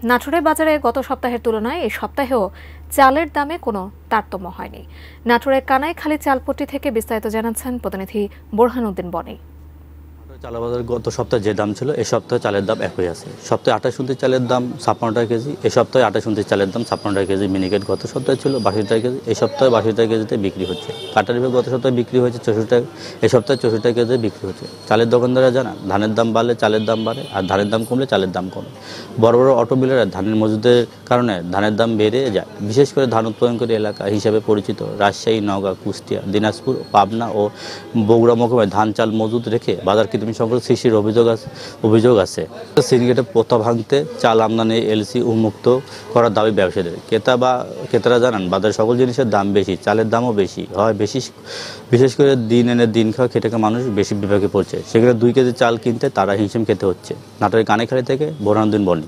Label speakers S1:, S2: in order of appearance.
S1: নাটোরের বাজারে গত সপ্তাহের তুলনায় এই সপ্তাহেও চালের দামে কোনো তারতম্য হয়নি। নাটোরের কানাইখালী চালপট্টি থেকে বিস্তারিত জানাচ্ছেন প্রতিনিধি বোরহানউদ্দিন বনি।
S2: চালের বাজার গত সপ্তাহে যে দাম ছিল এই সপ্তাহে চালের দাম একই আছে। সপ্তাহে 28 চালের দাম 56 টাকা কেজি, এই সপ্তাহে 28 চালের দাম 56 টাকা কেজি। মিনিকেট গত সপ্তাহে ছিল 82 টাকা কেজি, এই সপ্তাহে 82 টাকা কেজিতে বিক্রি হচ্ছে। কাটারিভে গত সপ্তাহে বিক্রি হয়েছে 64 টাকা, এই সপ্তাহে 64 টাকা কেজিতে বিক্রি হচ্ছে। চালের দোকানদাররা জানা ধানের দাম বাড়লে চালের দাম বাড়ে, আর ধানের দাম কমলে চালের দাম কমে। বড় বড় অটোমিলাররা ধানের মজুদের কারণে ধানের দাম বেড়ে যায়। বিশেষ করে ধান উৎপাদনকারী এলাকা হিসেবে পরিচিত রাজশাহী, নওগাঁ, কুষ্টিয়া, দিনাজপুর, পাবনা ও বগুড়া মহকুমায় ধান চাল মজুদ রেখে বাজার কৃত্রিম সংকট সৃষ্টির অভিযোগ আছে। সিন্ডিকেটে প্রথা ভাঙতে চাল আমদানি এলসি উন্মুক্ত করার দাবি ব্যবসায়ীদের। ক্রেতারা জানান বাজারে সকল জিনিসের দাম বেশি, চালের দামও বেশি হয়। বিশেষ করে দিন এনে দিন খাওয়া খেটে খাওয়া মানুষ বেশি বিপাকে পড়ছে। সেখানে 2 কেজি চাল কিনতে তারা হিমশিম খেতে হচ্ছে। নাটোরের কানাইখালী থেকে বোরহানউদ্দিন বনি।